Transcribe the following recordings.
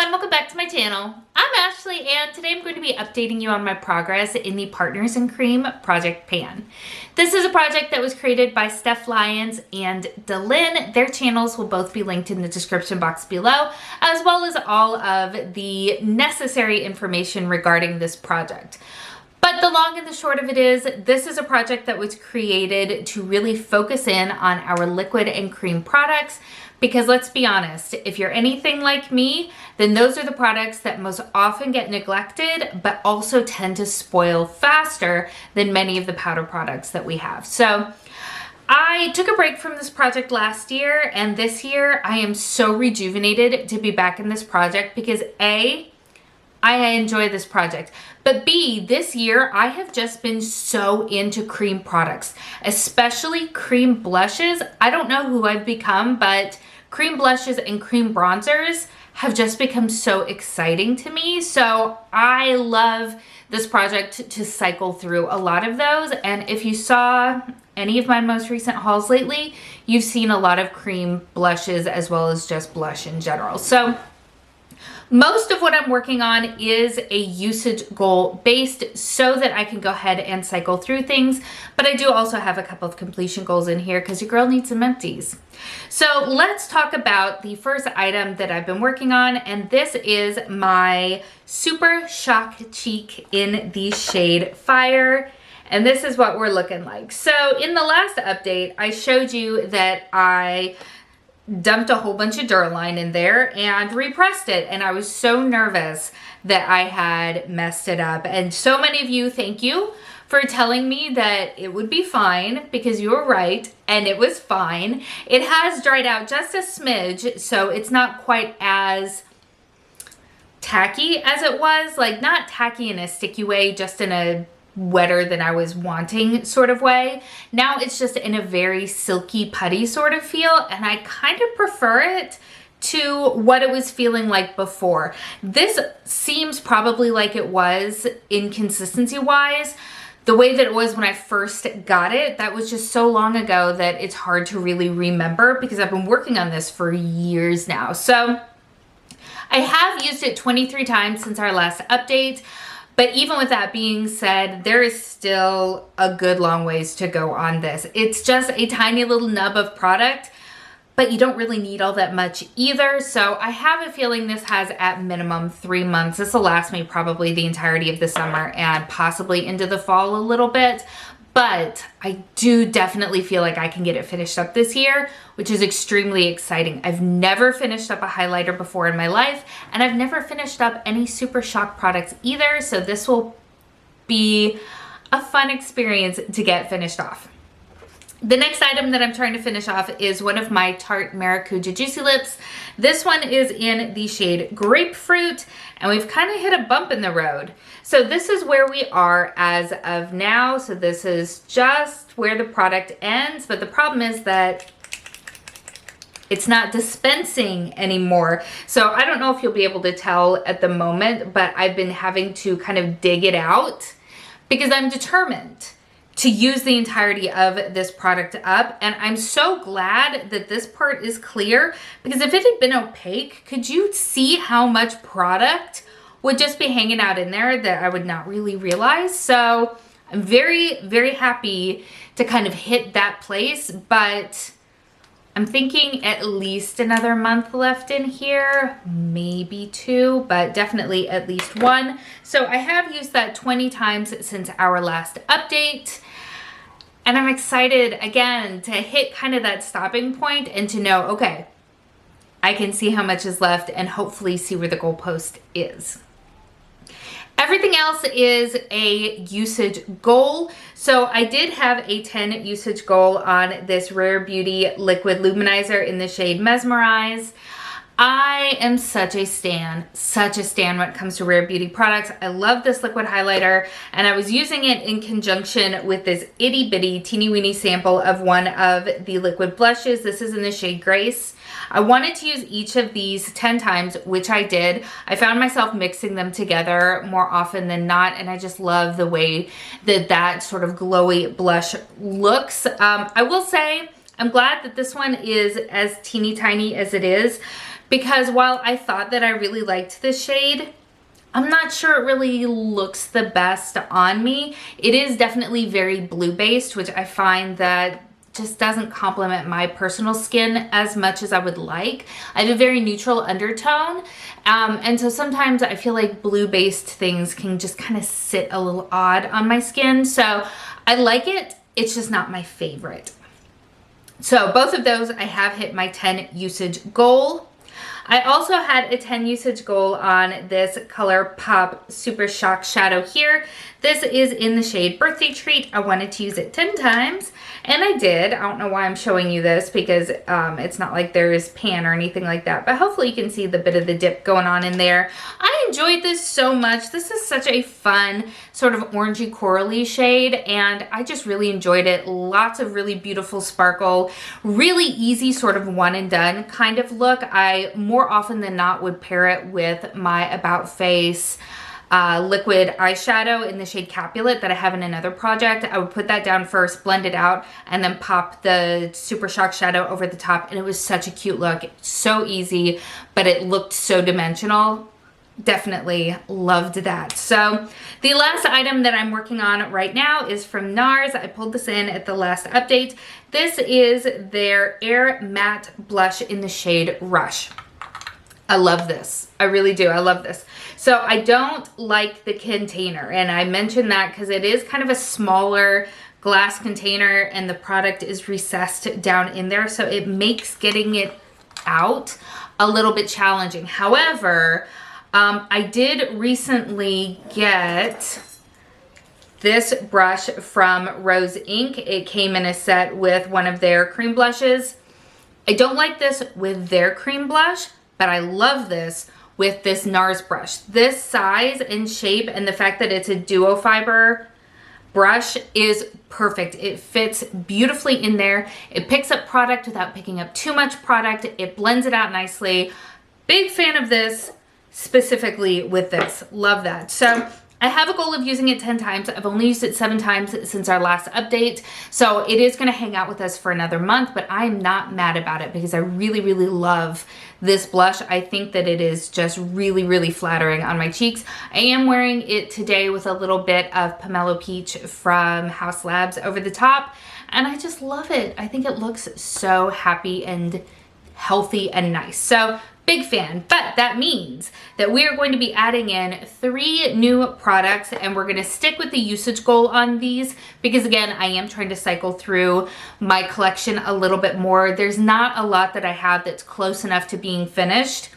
and welcome back to my channel. I'm Ashley and today I'm going to be updating you on my progress in the Partners in Cream Project Pan. This is a project that was created by Steph Lyons and Delyn. Their channels will both be linked in the description box below, as well as all of the necessary information regarding this project. But the long and the short of it is, this is a project that was created to really focus in on our liquid and cream products. Because let's be honest, if you're anything like me, then those are the products that most often get neglected, but also tend to spoil faster than many of the powder products that we have. So I took a break from this project last year, and this year I am so rejuvenated to be back in this project because A, I enjoy this project, but B, this year I have just been so into cream products, especially cream blushes. I don't know who I've become, but cream blushes and cream bronzers have just become so exciting to me. So I love this project to cycle through a lot of those. And if you saw any of my most recent hauls lately, you've seen a lot of cream blushes as well as just blush in general. So most of what I'm working on is a usage goal based so that I can go ahead and cycle through things. But I do also have a couple of completion goals in here because your girl needs some empties. So let's talk about the first item that I've been working on. And this is my Super Shock Cheek in the shade Fire. And this is what we're looking like. So in the last update, I showed you that I dumped a whole bunch of Duraline in there and repressed it, and I was so nervous that I had messed it up. And so many of you, thank you for telling me that it would be fine, because you were right and it was fine. It has dried out just a smidge, so it's not quite as tacky as it was. Like, not tacky in a sticky way, just in a wetter than I was wanting sort of way. Now it's just in a very silky putty sort of feel, and I kind of prefer it to what it was feeling like before. This seems probably like it was inconsistency wise. The way that it was when I first got it, that was just so long ago that it's hard to really remember because I've been working on this for years now. So I have used it 23 times since our last update. But even with that being said, there is still a good long ways to go on this. It's just a tiny little nub of product, but you don't really need all that much either. So I have a feeling this has at minimum 3 months. This will last me probably the entirety of the summer and possibly into the fall a little bit. But I do definitely feel like I can get it finished up this year, which is extremely exciting. I've never finished up a highlighter before in my life, and I've never finished up any Super Shock products either, so this will be a fun experience to get finished off. The next item that I'm trying to finish off is one of my Tarte Maracuja Juicy Lips. This one is in the shade Grapefruit, and we've kind of hit a bump in the road. So this is where we are as of now. So this is just where the product ends, but the problem is that it's not dispensing anymore. So I don't know if you'll be able to tell at the moment, but I've been having to kind of dig it out because I'm determined to use the entirety of this product up. And I'm so glad that this part is clear, because if it had been opaque, could you see how much product would just be hanging out in there that I would not really realize? So I'm very, very happy to kind of hit that place, but I'm thinking at least another month left in here, maybe 2, but definitely at least 1. So I have used that 20 times since our last update. And I'm excited again to hit kind of that stopping point and to know, okay, I can see how much is left and hopefully see where the goalpost is. Everything else is a usage goal. So I did have a 10 usage goal on this Rare Beauty Liquid Luminizer in the shade Mesmerize. I am such a stan when it comes to Rare Beauty products. I love this liquid highlighter, and I was using it in conjunction with this itty bitty teeny weeny sample of one of the liquid blushes. This is in the shade Grace. I wanted to use each of these 10 times, which I did. I found myself mixing them together more often than not, and I just love the way that that sort of glowy blush looks. I will say I'm glad that this one is as teeny tiny as it is, because while I thought that I really liked this shade, I'm not sure it really looks the best on me. It is definitely very blue based, which I find that just doesn't complement my personal skin as much as I would like. I have a very neutral undertone, and so sometimes I feel like blue based things can just kind of sit a little odd on my skin. So I like it, it's just not my favorite. So both of those, I have hit my 10 usage goal. I also had a 10 usage goal on this ColourPop Super Shock Shadow here. This is in the shade Birthday Treat. I wanted to use it 10 times, and I did. I don't know why I'm showing you this because it's not like there is pan or anything like that, but hopefully you can see the bit of the dip going on in there. I enjoyed this so much. This is such a fun sort of orangey corally shade, and I just really enjoyed it. Lots of really beautiful sparkle, really easy sort of one and done kind of look. I more often than not would pair it with my About Face liquid eyeshadow in the shade Capulet that I have in another project. I would put that down first, blend it out, and then pop the Super Shock Shadow over the top, and it was such a cute look. So easy, but it looked so dimensional. Definitely loved that. So the last item that I'm working on right now is from Nars. I pulled this in at the last update. This is their Air Matte Blush in the shade Rush. I love this. I really do. I love this. So I don't like the container, and I mentioned that because it is kind of a smaller glass container and the product is recessed down in there, so it makes getting it out a little bit challenging. However, I did recently get this brush from Rose Inc. It came in a set with one of their cream blushes. I don't like this with their cream blush, but I love this with this Nars brush. This size and shape and the fact that it's a duo fiber brush is perfect. It fits beautifully in there. It picks up product without picking up too much product. It blends it out nicely. Big fan of this, specifically with this. Love that. So I have a goal of using it 10 times. I've only used it 7 times since our last update. So it is going to hang out with us for another month, but I'm not mad about it because I really, really love this blush. I think that it is just really, really flattering on my cheeks. I am wearing it today with a little bit of Pomelo Peach from House Labs over the top, and I just love it. I think it looks so happy and healthy and nice. So big fan, but that means that we are going to be adding in 3 new products, and we're going to stick with the usage goal on these because again, I am trying to cycle through my collection a little bit more. There's not a lot that I have that's close enough to being finished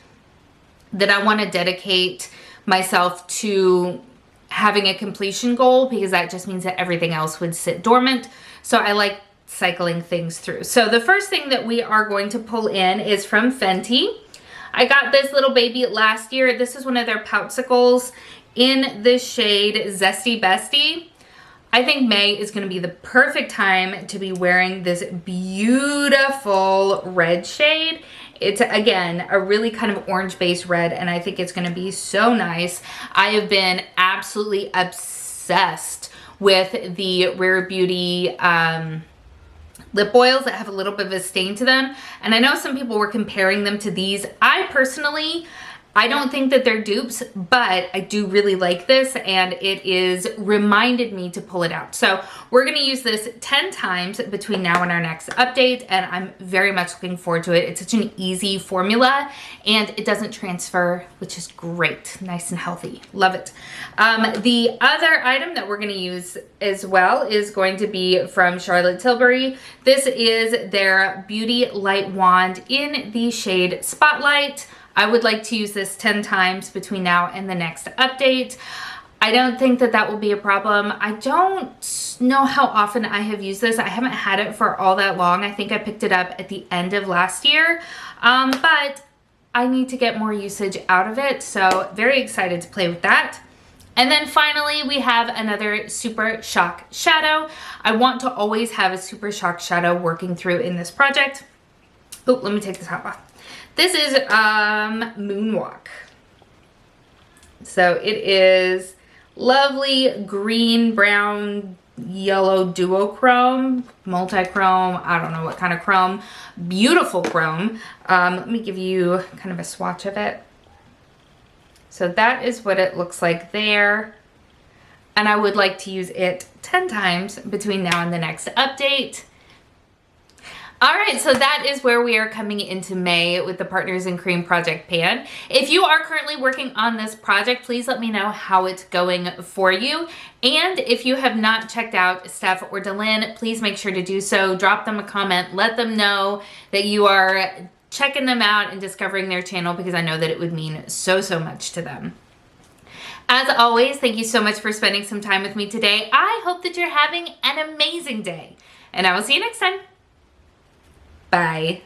that I want to dedicate myself to having a completion goal, because that just means that everything else would sit dormant. So I like cycling things through. So the first thing that we are going to pull in is from Fenty. I got this little baby last year. This is one of their Poutsicles in the shade Zesty Bestie. I think May is going to be the perfect time to be wearing this beautiful red shade. It's, again, a really kind of orange-based red, and I think it's going to be so nice. I have been absolutely obsessed with the Rare Beauty lip oils that have a little bit of a stain to them, and I know some people were comparing them to these. I personally, I don't think that they're dupes, but I do really like this, and it is reminded me to pull it out. So we're going to use this 10 times between now and our next update, and I'm very much looking forward to it. It's such an easy formula, and it doesn't transfer, which is great. Nice and healthy. Love it. The other item that we're going to use as well is going to be from Charlotte Tilbury. This is their Beauty Light Wand in the shade Spotlight. I would like to use this 10 times between now and the next update. I don't think that that will be a problem. I don't know how often I have used this. I haven't had it for all that long. I think I picked it up at the end of last year, but I need to get more usage out of it. So very excited to play with that. And then finally, we have another Super Shock Shadow. I want to always have a Super Shock Shadow working through in this project. Oh, let me take this top off. This is Moonwalk. So it is lovely green, brown, yellow duochrome, multi-chrome, I don't know what kind of chrome. Beautiful chrome. Let me give you kind of a swatch of it. So that is what it looks like there. And I would like to use it 10 times between now and the next update. All right, so that is where we are coming into May with the Partners in Cream project pan. If you are currently working on this project, please let me know how it's going for you. And if you have not checked out Steph or Delyn, please make sure to do so. Drop them a comment, let them know that you are checking them out and discovering their channel, because I know that it would mean so, so much to them. As always, thank you so much for spending some time with me today. I hope that you're having an amazing day, and I will see you next time. Bye.